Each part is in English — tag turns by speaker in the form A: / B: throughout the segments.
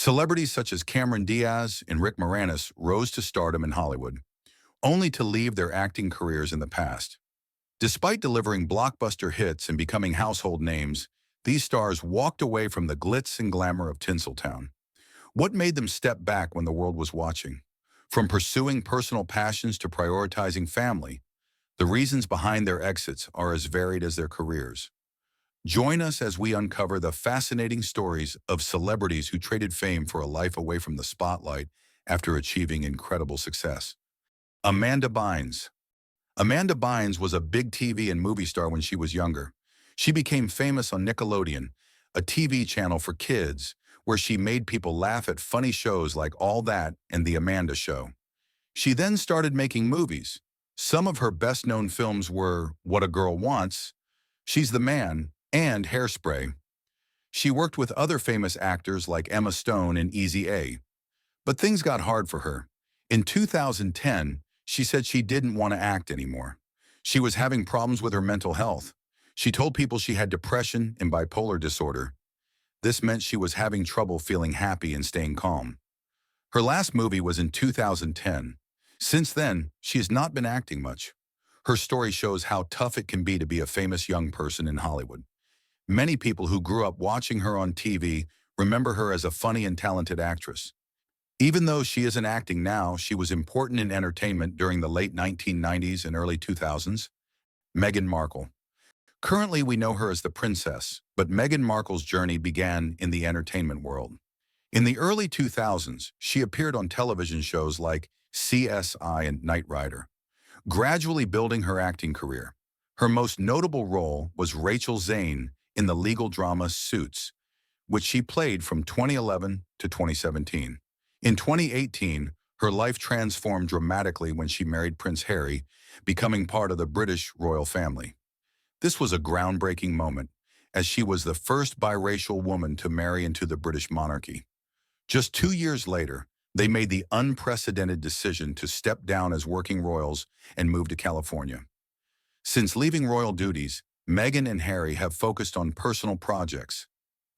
A: Celebrities such as Cameron Diaz and Rick Moranis rose to stardom in Hollywood, only to leave their acting careers in the past. Despite delivering blockbuster hits and becoming household names, these stars walked away from the glitz and glamour of Tinseltown. What made them step back when the world was watching? From pursuing personal passions to prioritizing family, the reasons behind their exits are as varied as their careers. Join us as we uncover the fascinating stories of celebrities who traded fame for a life away from the spotlight after achieving incredible success. Amanda Bynes. Amanda Bynes was a big TV and movie star when she was younger. She became famous on Nickelodeon, a TV channel for kids, where she made people laugh at funny shows like All That and The Amanda Show. She then started making movies. Some of her best-known films were What a Girl Wants, She's the Man, and Hairspray. She worked with other famous actors like Emma Stone and Easy A. But things got hard for her. In 2010, she said she didn't want to act anymore. She was having problems with her mental health. She told people she had depression and bipolar disorder. This meant she was having trouble feeling happy and staying calm. Her last movie was in 2010. Since then, she has not been acting much. Her story shows how tough it can be to be a famous young person in Hollywood. Many people who grew up watching her on TV remember her as a funny and talented actress. Even though she isn't acting now, she was important in entertainment during the late 1990s and early 2000s. Meghan Markle. Currently, we know her as the princess, but Meghan Markle's journey began in the entertainment world. In the early 2000s, she appeared on television shows like CSI and Knight Rider, gradually building her acting career. Her most notable role was Rachel Zane in the legal drama Suits, which she played from 2011 to 2017. In 2018, her life transformed dramatically when she married Prince Harry, becoming part of the British royal family. This was a groundbreaking moment, as she was the first biracial woman to marry into the British monarchy. Just 2 years later, they made the unprecedented decision to step down as working royals and move to California. Since leaving royal duties, Meghan and Harry have focused on personal projects.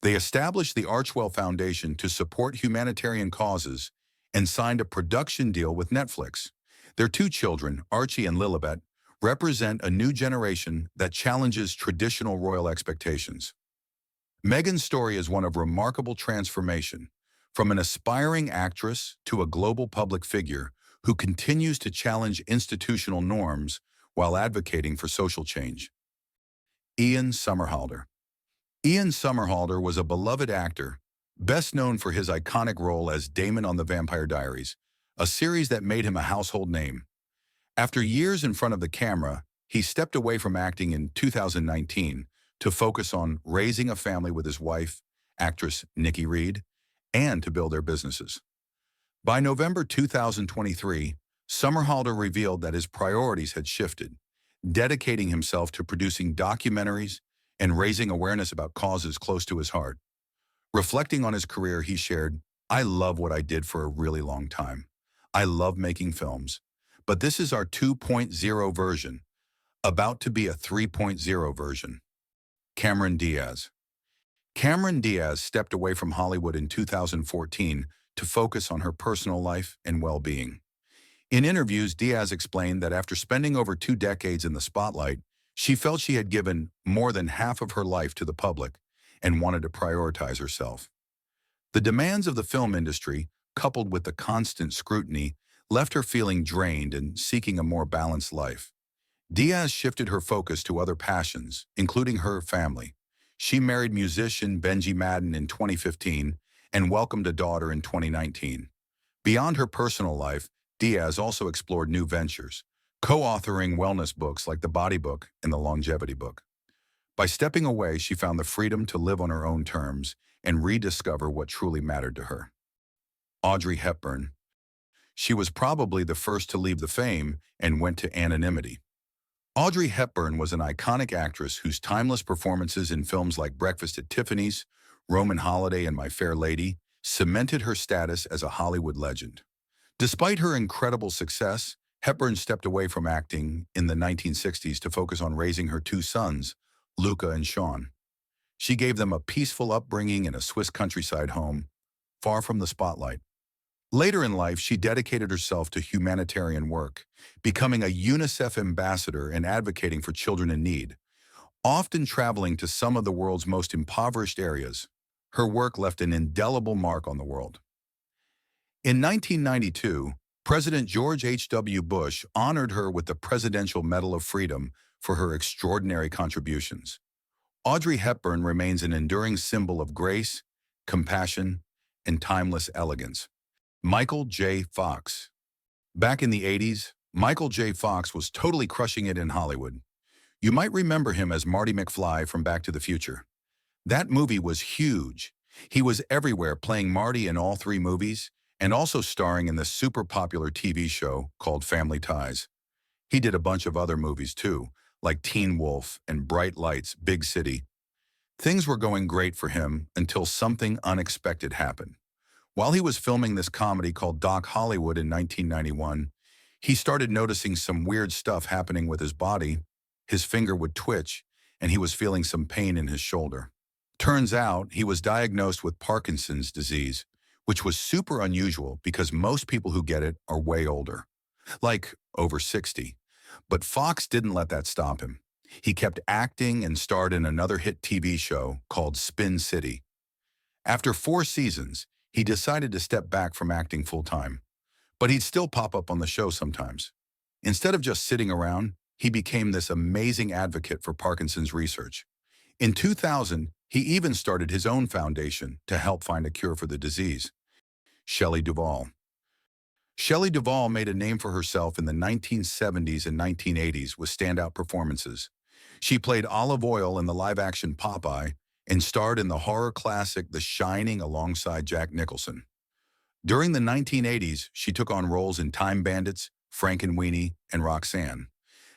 A: They established the Archwell Foundation to support humanitarian causes and signed a production deal with Netflix. Their 2 children, Archie and Lilibet, represent a new generation that challenges traditional royal expectations. Meghan's story is one of remarkable transformation, from an aspiring actress to a global public figure who continues to challenge institutional norms while advocating for social change. Ian Somerhalder. Ian Somerhalder was a beloved actor, best known for his iconic role as Damon on The Vampire Diaries, a series that made him a household name. After years in front of the camera, he stepped away from acting in 2019 to focus on raising a family with his wife, actress Nikki Reed, and to build their businesses. By November 2023, Somerhalder revealed that his priorities had shifted, dedicating himself to producing documentaries and raising awareness about causes close to his heart. Reflecting on his career, he shared, "I love what I did for a really long time. I love making films. But this is our 2.0 version, about to be a 3.0 version." Cameron Diaz. Cameron Diaz stepped away from Hollywood in 2014 to focus on her personal life and well-being. In interviews, Diaz explained that after spending over 2 decades in the spotlight, she felt she had given more than half of her life to the public and wanted to prioritize herself. The demands of the film industry, coupled with the constant scrutiny, left her feeling drained and seeking a more balanced life. Diaz shifted her focus to other passions, including her family. She married musician Benji Madden in 2015 and welcomed a daughter in 2019. Beyond her personal life, Diaz also explored new ventures, co-authoring wellness books like The Body Book and The Longevity Book. By stepping away, she found the freedom to live on her own terms and rediscover what truly mattered to her. Audrey Hepburn. She was probably the first to leave the fame and went to anonymity. Audrey Hepburn was an iconic actress whose timeless performances in films like Breakfast at Tiffany's, Roman Holiday, and My Fair Lady cemented her status as a Hollywood legend. Despite her incredible success, Hepburn stepped away from acting in the 1960s to focus on raising her 2 sons, Luca and Sean. She gave them a peaceful upbringing in a Swiss countryside home. far from the spotlight. Later in life, she dedicated herself to humanitarian work, becoming a UNICEF ambassador and advocating for children in need. Often traveling to some of the world's most impoverished areas, her work left an indelible mark on the world. In 1992, President George H.W. Bush honored her with the Presidential Medal of Freedom for her extraordinary contributions. Audrey Hepburn remains an enduring symbol of grace, compassion, and timeless elegance. Michael J. Fox. Back in the 80s, Michael J. Fox was totally crushing it in Hollywood. You might remember him as Marty McFly from Back to the Future. That movie was huge. He was everywhere playing Marty in all three movies, and also starring in the super popular TV show called Family Ties. He did a bunch of other movies too, like Teen Wolf and Bright Lights, Big City. Things were going great for him until something unexpected happened. While he was filming this comedy called Doc Hollywood in 1991, he started noticing some weird stuff happening with his body. His finger would twitch, and he was feeling some pain in his shoulder. Turns out he was diagnosed with Parkinson's disease, which was super unusual because most people who get it are way older, like over 60. But Fox didn't let that stop him. He kept acting and starred in another hit TV show called Spin City. After 4 seasons, he decided to step back from acting full-time, but he'd still pop up on the show sometimes. Instead of just sitting around, he became this amazing advocate for Parkinson's research. In 2000, he even started his own foundation to help find a cure for the disease. Shelley Duvall. Shelley Duvall made a name for herself in the 1970s and 1980s with standout performances. She played Olive Oyl in the live-action Popeye and starred in the horror classic The Shining alongside Jack Nicholson. During the 1980s, she took on roles in Time Bandits, Frankenweenie, and Roxanne.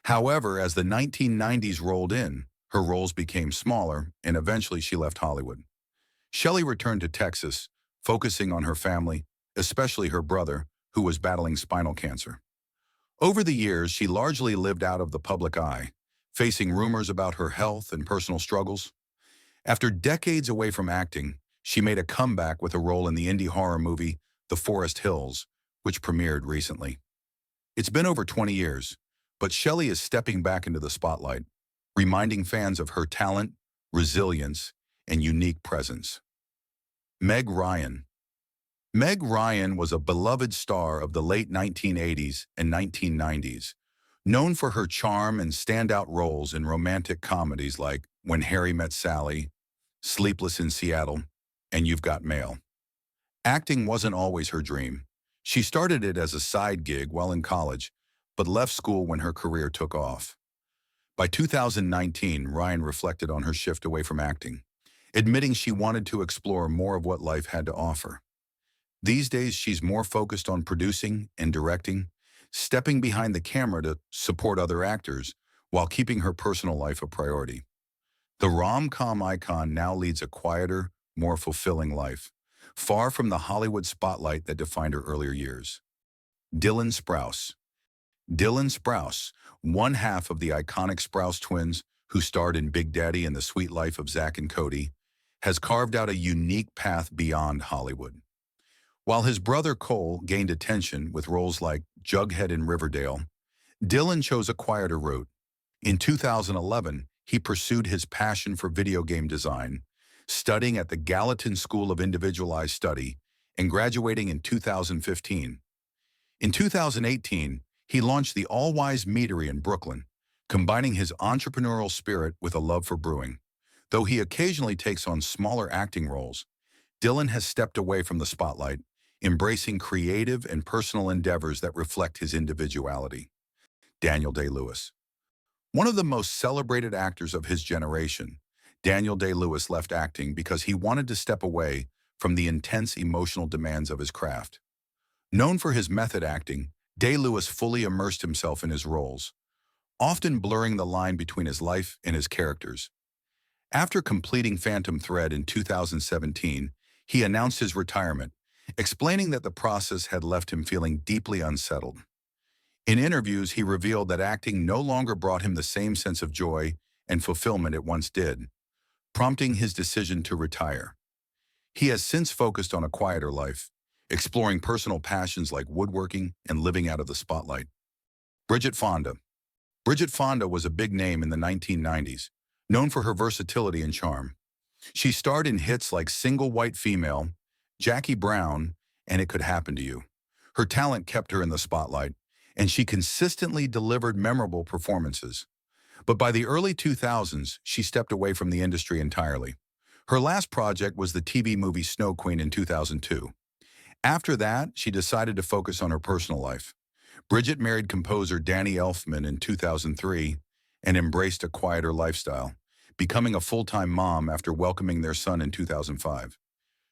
A: However, as the 1990s rolled in, her roles became smaller, and eventually she left Hollywood. Shelley returned to Texas, focusing on her family, especially her brother, who was battling spinal cancer. Over the years, she largely lived out of the public eye, facing rumors about her health and personal struggles. After decades away from acting, she made a comeback with a role in the indie horror movie The Forest Hills, which premiered recently. It's been over 20 years, but Shelley is stepping back into the spotlight, reminding fans of her talent, resilience, and unique presence. Meg Ryan. Meg Ryan was a beloved star of the late 1980s and 1990s, known for her charm and standout roles in romantic comedies like When Harry Met Sally, Sleepless in Seattle, and You've Got Mail. Acting wasn't always her dream. She started it as a side gig while in college, but left school when her career took off. By 2019, Ryan reflected on her shift away from acting, admitting she wanted to explore more of what life had to offer. These days, she's more focused on producing and directing, stepping behind the camera to support other actors while keeping her personal life a priority. The rom-com icon now leads a quieter, more fulfilling life, far from the Hollywood spotlight that defined her earlier years. Dylan Sprouse. Dylan Sprouse, one half of the iconic Sprouse twins who starred in Big Daddy and the Sweet Life of Zack and Cody, has carved out a unique path beyond Hollywood. While his brother Cole gained attention with roles like Jughead in Riverdale, Dylan chose a quieter route. In 2011, he pursued his passion for video game design, studying at the Gallatin School of Individualized Study and graduating in 2015. In 2018, he launched the All-Wise Meadery in Brooklyn, combining his entrepreneurial spirit with a love for brewing. Though he occasionally takes on smaller acting roles, Dylan has stepped away from the spotlight, embracing creative and personal endeavors that reflect his individuality. Daniel Day-Lewis. One of the most celebrated actors of his generation, Daniel Day-Lewis left acting because he wanted to step away from the intense emotional demands of his craft. Known for his method acting, Day-Lewis fully immersed himself in his roles, often blurring the line between his life and his characters. After completing Phantom Thread in 2017, he announced his retirement, explaining that the process had left him feeling deeply unsettled. In interviews, he revealed that acting no longer brought him the same sense of joy and fulfillment it once did, prompting his decision to retire. He has since focused on a quieter life, exploring personal passions like woodworking and living out of the spotlight. Bridget Fonda. Bridget Fonda was a big name in the 1990s, known for her versatility and charm. She starred in hits like Single White Female, Jackie Brown, and It Could Happen to You. Her talent kept her in the spotlight, and she consistently delivered memorable performances. But by the early 2000s, she stepped away from the industry entirely. Her last project was the TV movie Snow Queen in 2002. After that, she decided to focus on her personal life. Bridget married composer Danny Elfman in 2003 and embraced a quieter lifestyle, becoming a full-time mom after welcoming their son in 2005.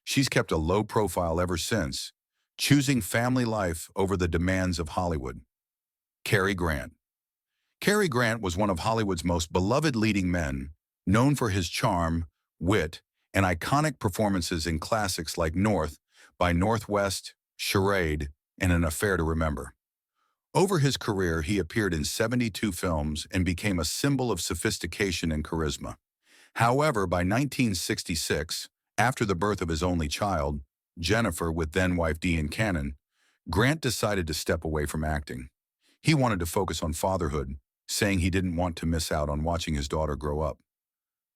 A: She's kept a low profile ever since, choosing family life over the demands of Hollywood. Cary Grant. Cary Grant was one of Hollywood's most beloved leading men, known for his charm, wit, and iconic performances in classics like North by Northwest, Charade, and An Affair to Remember. Over his career, he appeared in 72 films and became a symbol of sophistication and charisma. However, by 1966, after the birth of his only child, Jennifer with then-wife Dean Cannon, Grant decided to step away from acting. He wanted to focus on fatherhood, saying he didn't want to miss out on watching his daughter grow up.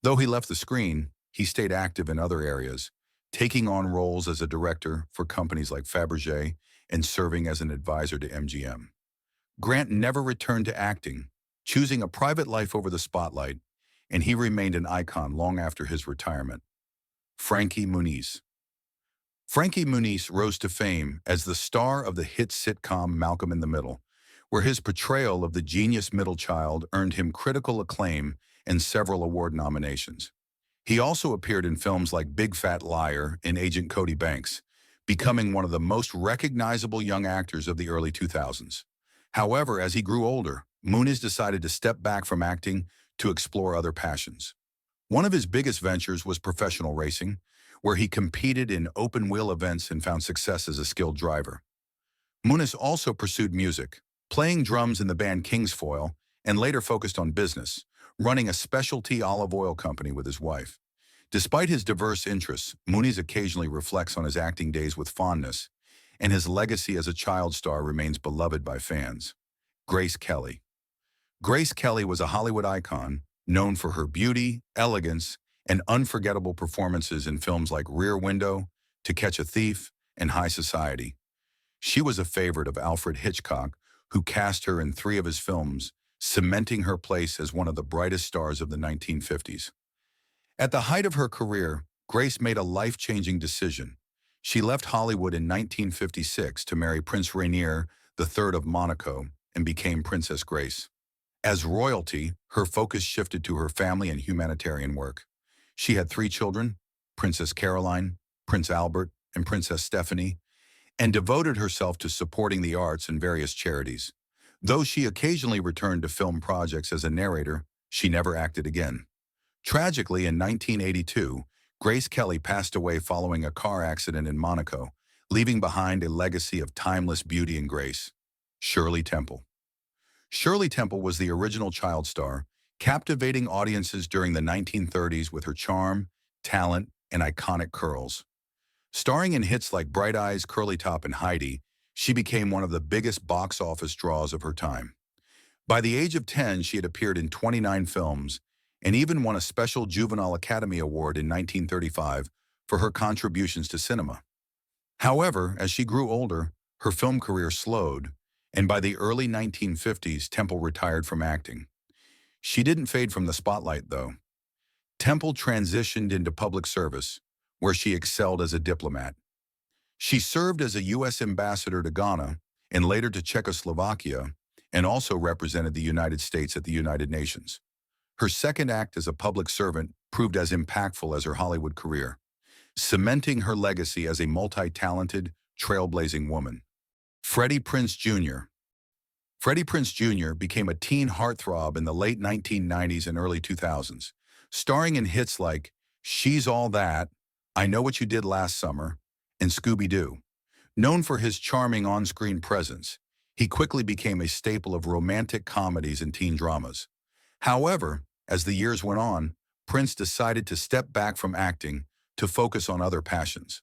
A: Though he left the screen, he stayed active in other areas, taking on roles as a director for companies like Fabergé and serving as an advisor to MGM. Grant never returned to acting, choosing a private life over the spotlight, and he remained an icon long after his retirement. Frankie Muniz. Frankie Muniz rose to fame as the star of the hit sitcom Malcolm in the Middle, where his portrayal of the genius middle child earned him critical acclaim and several award nominations. He also appeared in films like Big Fat Liar and Agent Cody Banks, becoming one of the most recognizable young actors of the early 2000s. However, as he grew older, Muniz decided to step back from acting to explore other passions. One of his biggest ventures was professional racing, where he competed in open-wheel events and found success as a skilled driver. Muniz also pursued music, playing drums in the band Kingsfoil, and later focused on business, running a specialty olive oil company with his wife. Despite his diverse interests, Muniz occasionally reflects on his acting days with fondness, and his legacy as a child star remains beloved by fans. Grace Kelly. Grace Kelly was a Hollywood icon, known for her beauty, elegance, and unforgettable performances in films like Rear Window, To Catch a Thief, and High Society. She was a favorite of Alfred Hitchcock, who cast her in 3 of his films, cementing her place as one of the brightest stars of the 1950s. At the height of her career, Grace made a life-changing decision. She left Hollywood in 1956 to marry Prince Rainier III of Monaco and became Princess Grace. As royalty, her focus shifted to her family and humanitarian work. She had 3 children, Princess Caroline, Prince Albert, and Princess Stephanie, and devoted herself to supporting the arts and various charities. Though she occasionally returned to film projects as a narrator, she never acted again. Tragically, in 1982, Grace Kelly passed away following a car accident in Monaco, leaving behind a legacy of timeless beauty and grace. Shirley Temple. Shirley Temple was the original child star, captivating audiences during the 1930s with her charm, talent, and iconic curls. Starring in hits like Bright Eyes, Curly Top, and Heidi, she became one of the biggest box office draws of her time. By the age of 10, she had appeared in 29 films and even won a special Juvenile Academy Award in 1935 for her contributions to cinema. However, as she grew older, her film career slowed, and by the early 1950s, Temple retired from acting. She didn't fade from the spotlight, though. Temple transitioned into public service, where she excelled as a diplomat. She served as a U.S. ambassador to Ghana and later to Czechoslovakia, and also represented the United States at the United Nations. Her second act as a public servant proved as impactful as her Hollywood career, cementing her legacy as a multi-talented, trailblazing woman. Freddie Prinze Jr. Freddie Prinze Jr. became a teen heartthrob in the late 1990s and early 2000s, starring in hits like She's All That, I Know What You Did Last Summer, and Scooby-Doo. Known for his charming on-screen presence, he quickly became a staple of romantic comedies and teen dramas. However, as the years went on, Prince decided to step back from acting to focus on other passions.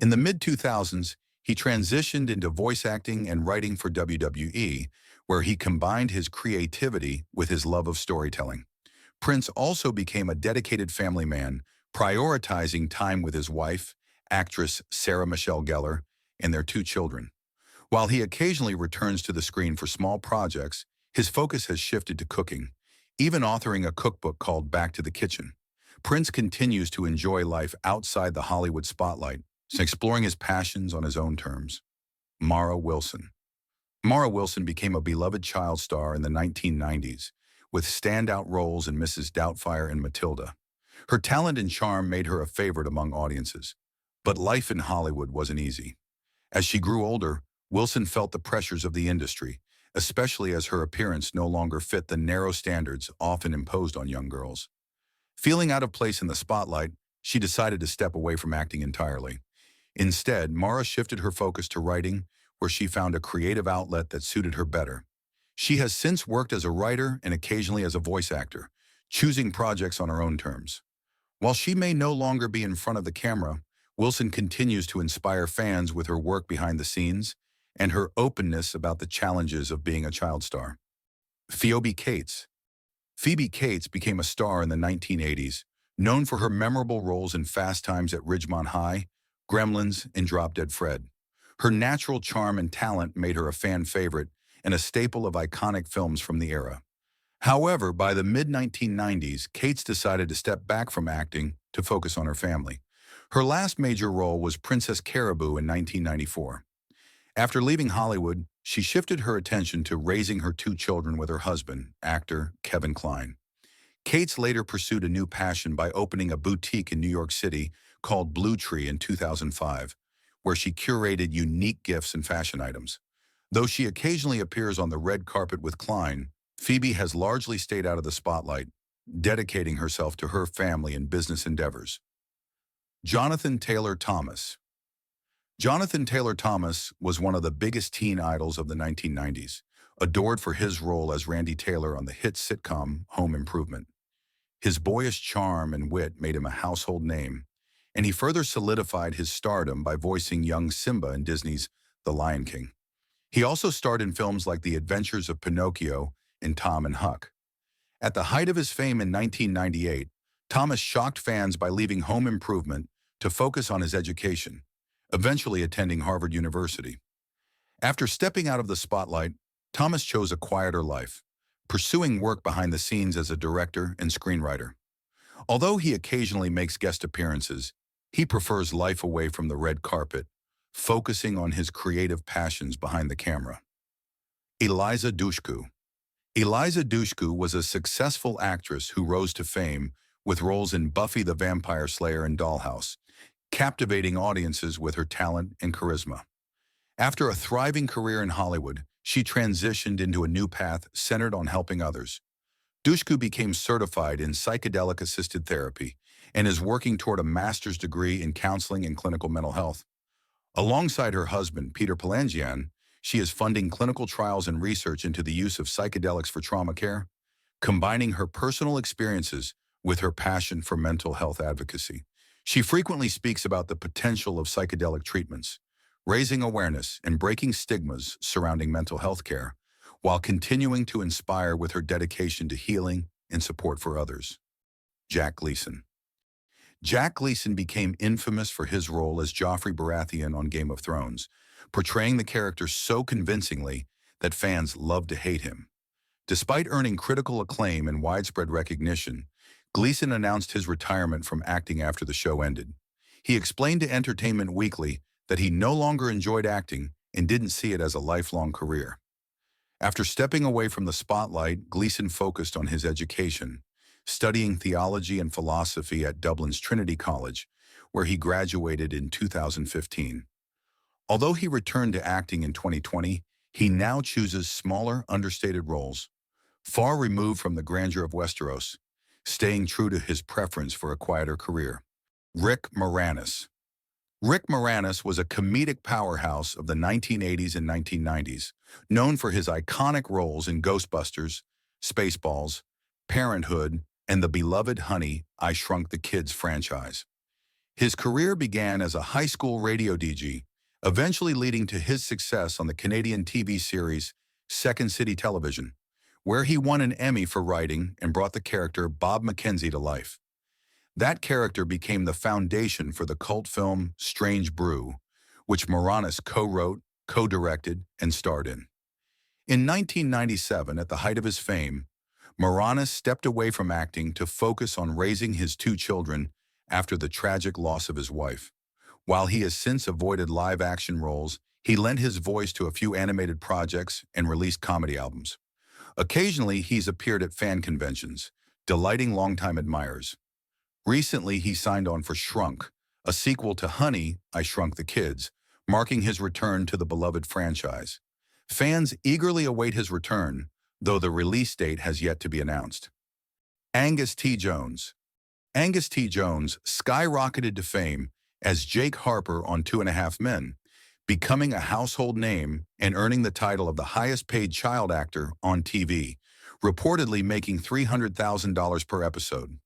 A: In the mid-2000s, he transitioned into voice acting and writing for WWE, where he combined his creativity with his love of storytelling. Prinze also became a dedicated family man, prioritizing time with his wife, actress Sarah Michelle Gellar, and their two children. While he occasionally returns to the screen for small projects, his focus has shifted to cooking, even authoring a cookbook called Back to the Kitchen. Prinze continues to enjoy life outside the Hollywood spotlight, exploring his passions on his own terms. Mara Wilson. Mara Wilson became a beloved child star in the 1990s, with standout roles in Mrs. Doubtfire and Matilda. Her talent and charm made her a favorite among audiences. But life in Hollywood wasn't easy. As she grew older, Wilson felt the pressures of the industry, especially as her appearance no longer fit the narrow standards often imposed on young girls. Feeling out of place in the spotlight, she decided to step away from acting entirely. Instead, Mara shifted her focus to writing, where she found a creative outlet that suited her better. She has since worked as a writer and occasionally as a voice actor, choosing projects on her own terms. While she may no longer be in front of the camera, Wilson continues to inspire fans with her work behind the scenes and her openness about the challenges of being a child star. Phoebe Cates. Phoebe Cates became a star in the 1980s, known for her memorable roles in Fast Times at Ridgemont High, Gremlins, and Drop Dead Fred. Her natural charm and talent made her a fan favorite and a staple of iconic films from the era. However, by the mid-1990s, Cates decided to step back from acting to focus on her family. Her last major role was Princess Caribou in 1994. After leaving Hollywood, she shifted her attention to raising her two children with her husband, actor Kevin Kline. Cates later pursued a new passion by opening a boutique in New York City called Blue Tree in 2005, where she curated unique gifts and fashion items. Though she occasionally appears on the red carpet with Kline, Phoebe has largely stayed out of the spotlight, dedicating herself to her family and business endeavors. Jonathan Taylor Thomas. Jonathan Taylor Thomas was one of the biggest teen idols of the 1990s, adored for his role as Randy Taylor on the hit sitcom Home Improvement. His boyish charm and wit made him a household name, and he further solidified his stardom by voicing young Simba in Disney's The Lion King. He also starred in films like The Adventures of Pinocchio and Tom and Huck. At the height of his fame in 1998, Thomas shocked fans by leaving Home Improvement to focus on his education, eventually attending Harvard University. After stepping out of the spotlight, Thomas chose a quieter life, pursuing work behind the scenes as a director and screenwriter. Although he occasionally makes guest appearances, he prefers life away from the red carpet, focusing on his creative passions behind the camera. Eliza Dushku. Eliza Dushku was a successful actress who rose to fame with roles in Buffy the Vampire Slayer and Dollhouse, captivating audiences with her talent and charisma. After a thriving career in Hollywood, she transitioned into a new path centered on helping others. Dushku became certified in psychedelic-assisted therapy and is working toward a master's degree in counseling and clinical mental health. Alongside her husband, Peter Palangian, she is funding clinical trials and research into the use of psychedelics for trauma care, combining her personal experiences with her passion for mental health advocacy. She frequently speaks about the potential of psychedelic treatments, raising awareness and breaking stigmas surrounding mental health care, while continuing to inspire with her dedication to healing and support for others. Jack Gleeson. Jack Gleeson became infamous for his role as Joffrey Baratheon on Game of Thrones, portraying the character so convincingly that fans loved to hate him. Despite earning critical acclaim and widespread recognition, Gleeson announced his retirement from acting after the show ended. He explained to Entertainment Weekly that he no longer enjoyed acting and didn't see it as a lifelong career. After stepping away from the spotlight, Gleeson focused on his education, studying theology and philosophy at Dublin's Trinity College, where he graduated in 2015. Although he returned to acting in 2020, he now chooses smaller, understated roles, far removed from the grandeur of Westeros, staying true to his preference for a quieter career. Rick Moranis. Rick Moranis was a comedic powerhouse of the 1980s and 1990s, known for his iconic roles in Ghostbusters, Spaceballs, Parenthood, and the beloved Honey, I Shrunk the Kids franchise. His career began as a high school radio DJ, eventually leading to his success on the Canadian TV series Second City Television, where he won an Emmy for writing and brought the character Bob Mackenzie to life. That character became the foundation for the cult film Strange Brew, which Moranis co-wrote, co-directed, and starred in. In 1997, at the height of his fame, Moranis stepped away from acting to focus on raising his two children after the tragic loss of his wife. While he has since avoided live-action roles, he lent his voice to a few animated projects and released comedy albums. Occasionally, he's appeared at fan conventions, delighting longtime admirers. Recently, he signed on for Shrunk, a sequel to Honey, I Shrunk the Kids, marking his return to the beloved franchise. Fans eagerly await his return, though the release date has yet to be announced. Angus T. Jones. Angus T. Jones skyrocketed to fame as Jake Harper on 2.5 Men, becoming a household name and earning the title of the highest-paid child actor on TV, reportedly making $300,000 per episode.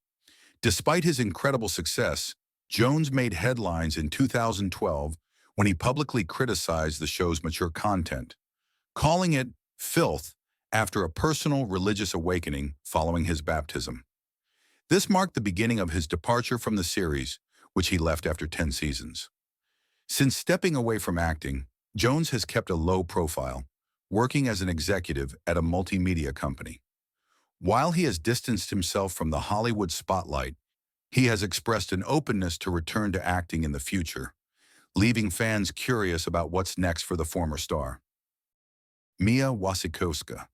A: Despite his incredible success, Jones made headlines in 2012 when he publicly criticized the show's mature content, calling it filth after a personal religious awakening following his baptism. This marked the beginning of his departure from the series, which he left after 10 seasons. Since stepping away from acting, Jones has kept a low profile, working as an executive at a multimedia company. While he has distanced himself from the Hollywood spotlight, he has expressed an openness to return to acting in the future, leaving fans curious about what's next for the former star. Mia Wasikowska.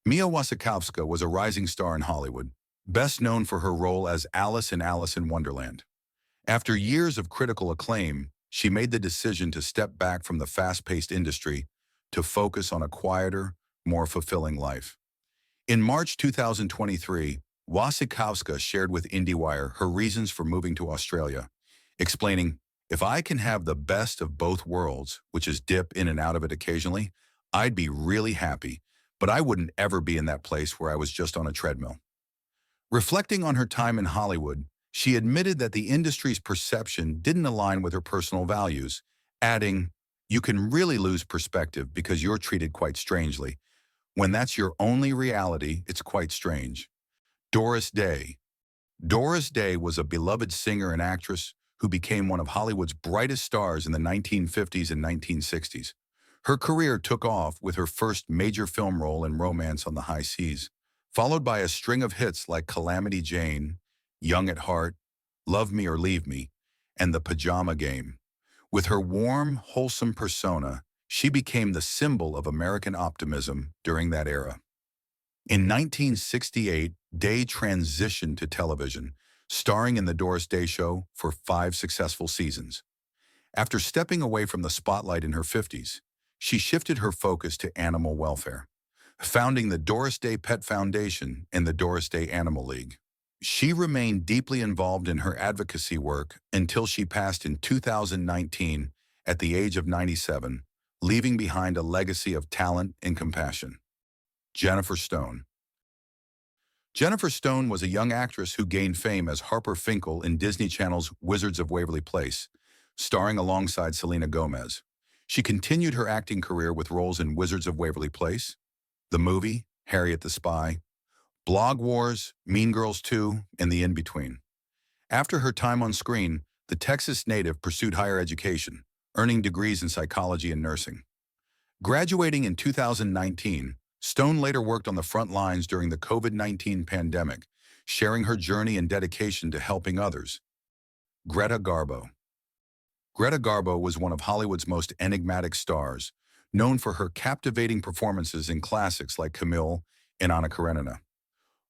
A: Mia Wasikowska was a rising star in Hollywood, best known for her role as Alice in Alice in Wonderland. After years of critical acclaim, she made the decision to step back from the fast-paced industry to focus on a quieter, more fulfilling life. In March 2023, Wasikowska shared with IndieWire her reasons for moving to Australia, explaining, "If I can have the best of both worlds, which is dip in and out of it occasionally, I'd be really happy, but I wouldn't ever be in that place where I was just on a treadmill." Reflecting on her time in Hollywood, she admitted that the industry's perception didn't align with her personal values, adding, "You can really lose perspective because you're treated quite strangely. When that's your only reality, it's quite strange." Doris Day. Doris Day was a beloved singer and actress who became one of Hollywood's brightest stars in the 1950s and 1960s. Her career took off with her first major film role in Romance on the High Seas, followed by a string of hits like Calamity Jane, Young at Heart, Love Me or Leave Me, and The Pajama Game. With her warm, wholesome persona, she became the symbol of American optimism during that era. In 1968, Day transitioned to television, starring in The Doris Day Show for 5 successful seasons. After stepping away from the spotlight in her 50s, she shifted her focus to animal welfare, founding the Doris Day Pet Foundation and the Doris Day Animal League. She remained deeply involved in her advocacy work until she passed in 2019 at the age of 97, leaving behind a legacy of talent and compassion. Jennifer Stone. Jennifer Stone was a young actress who gained fame as Harper Finkel in Disney Channel's Wizards of Waverly Place, starring alongside Selena Gomez. She continued her acting career with roles in Wizards of Waverly Place, The Movie, Harriet the Spy, Blog Wars, Mean Girls 2, and The In-Between. After her time on screen, the Texas native pursued higher education, earning degrees in psychology and nursing. Graduating in 2019, Stone later worked on the front lines during the COVID-19 pandemic, sharing her journey and dedication to helping others. Greta Garbo. Greta Garbo was one of Hollywood's most enigmatic stars, known for her captivating performances in classics like Camille and Anna Karenina.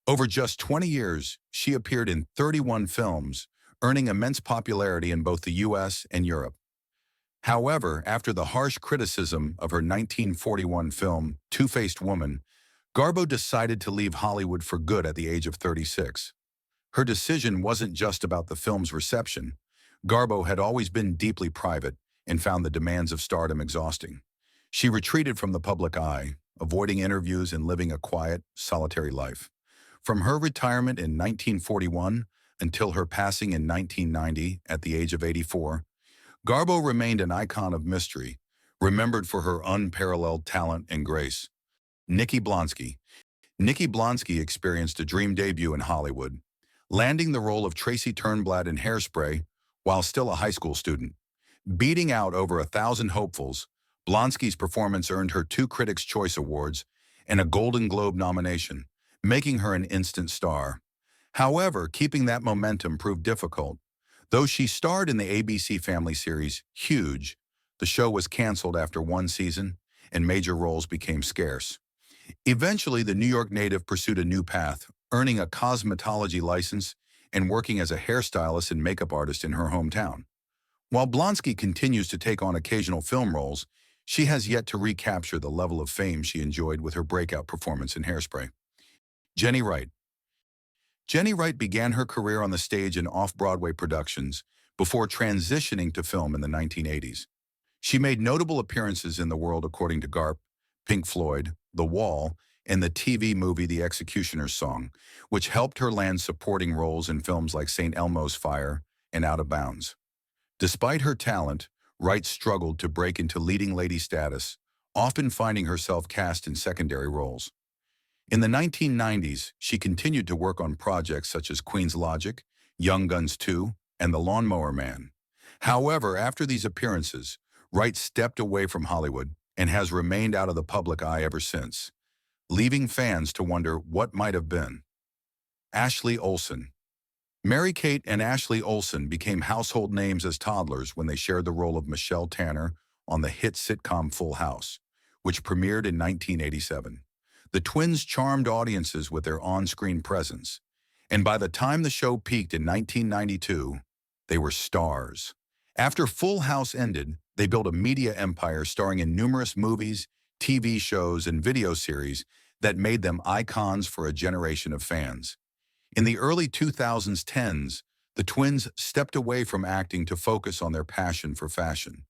A: Over just 20 years, she appeared in 31 films, earning immense popularity in both the US and Europe. However, after the harsh criticism of her 1941 film, Two-Faced Woman, Garbo decided to leave Hollywood for good at the age of 36. Her decision wasn't just about the film's reception. Garbo had always been deeply private and found the demands of stardom exhausting. She retreated from the public eye, avoiding interviews and living a quiet, solitary life. From her retirement in 1941 until her passing in 1990 at the age of 84, Garbo remained an icon of mystery, remembered for her unparalleled talent and grace. Nikki Blonsky. Nikki Blonsky experienced a dream debut in Hollywood, landing the role of Tracy Turnblad in Hairspray while still a high school student. Beating out over 1,000 hopefuls, Blonsky's performance earned her 2 Critics' Choice Awards and a Golden Globe nomination, making her an instant star. However, keeping that momentum proved difficult. Though she starred in the ABC Family series Huge, the show was canceled after 1 season, and major roles became scarce. Eventually, the New York native pursued a new path, earning a cosmetology license and working as a hairstylist and makeup artist in her hometown. While Blonsky continues to take on occasional film roles, she has yet to recapture the level of fame she enjoyed with her breakout performance in Hairspray. Jenny Wright. Jenny Wright began her career on the stage in off-Broadway productions before transitioning to film in the 1980s. She made notable appearances in The World According to Garp, Pink Floyd, The Wall, and the TV movie The Executioner's Song, which helped her land supporting roles in films like St. Elmo's Fire and Out of Bounds. Despite her talent, Wright struggled to break into leading lady status, often finding herself cast in secondary roles. In the 1990s, she continued to work on projects such as Queen's Logic, Young Guns 2, and The Lawnmower Man. However, after these appearances, Wright stepped away from Hollywood and has remained out of the public eye ever since, leaving fans to wonder what might have been. Ashley Olsen. Mary-Kate and Ashley Olsen became household names as toddlers when they shared the role of Michelle Tanner on the hit sitcom Full House, which premiered in 1987. The twins charmed audiences with their on-screen presence, and by the time the show peaked in 1992, they were stars. After Full House ended, they built a media empire starring in numerous movies, TV shows, and video series that made them icons for a generation of fans. In the early 2010s, the twins stepped away from acting to focus on their passion for fashion.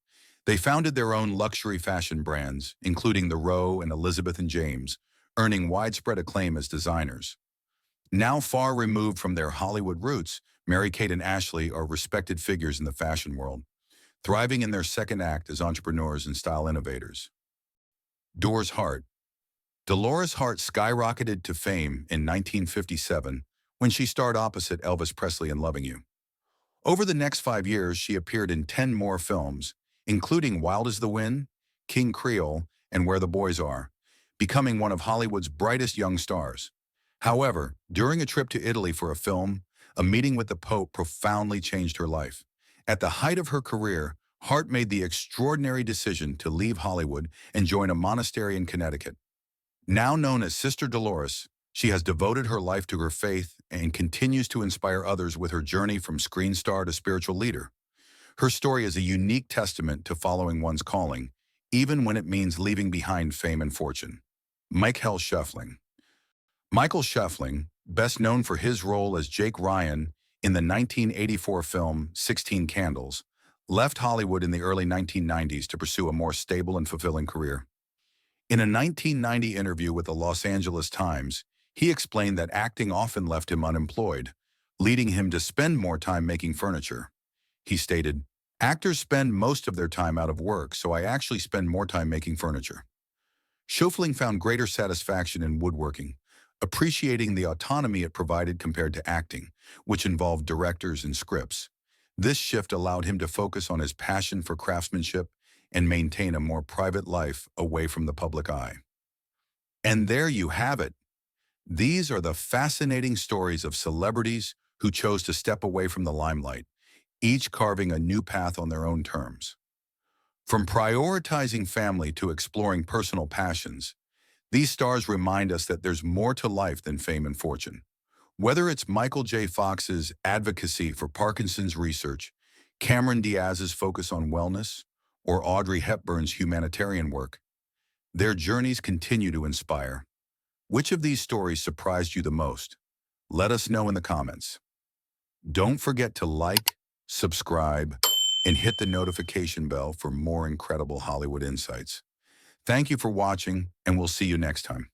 A: They founded their own luxury fashion brands, including The Row and Elizabeth & James, earning widespread acclaim as designers. Now far removed from their Hollywood roots, Mary-Kate and Ashley are respected figures in the fashion world, thriving in their second act as entrepreneurs and style innovators. Dolores Hart. Dolores Hart skyrocketed to fame in 1957 when she starred opposite Elvis Presley in Loving You. Over the next 5 years, she appeared in 10 more films, including Wild as the Wind, King Creole, and Where the Boys Are, becoming one of Hollywood's brightest young stars. However, during a trip to Italy for a film, a meeting with the Pope profoundly changed her life. At the height of her career, Hart made the extraordinary decision to leave Hollywood and join a monastery in Connecticut. Now known as Sister Dolores, she has devoted her life to her faith and continues to inspire others with her journey from screen star to spiritual leader. Her story is a unique testament to following one's calling, even when it means leaving behind fame and fortune. Michael Schoeffling. Michael Schoeffling, best known for his role as Jake Ryan in the 1984 film 16 Candles, left Hollywood in the early 1990s to pursue a more stable and fulfilling career. In a 1990 interview with the Los Angeles Times, he explained that acting often left him unemployed, leading him to spend more time making furniture. He stated, "Actors spend most of their time out of work, so I actually spend more time making furniture." Schoeffling found greater satisfaction in woodworking, appreciating the autonomy it provided compared to acting, which involved directors and scripts. This shift allowed him to focus on his passion for craftsmanship and maintain a more private life away from the public eye. And there you have it. These are the fascinating stories of celebrities who chose to step away from the limelight, each carving a new path on their own terms. From prioritizing family to exploring personal passions, these stars remind us that there's more to life than fame and fortune. Whether it's Michael J. Fox's advocacy for Parkinson's research, Cameron Diaz's focus on wellness, or Audrey Hepburn's humanitarian work, their journeys continue to inspire. Which of these stories surprised you the most? Let us know in the comments. Don't forget to like, subscribe, and hit the notification bell for more incredible Hollywood insights. Thank you for watching, and we'll see you next time.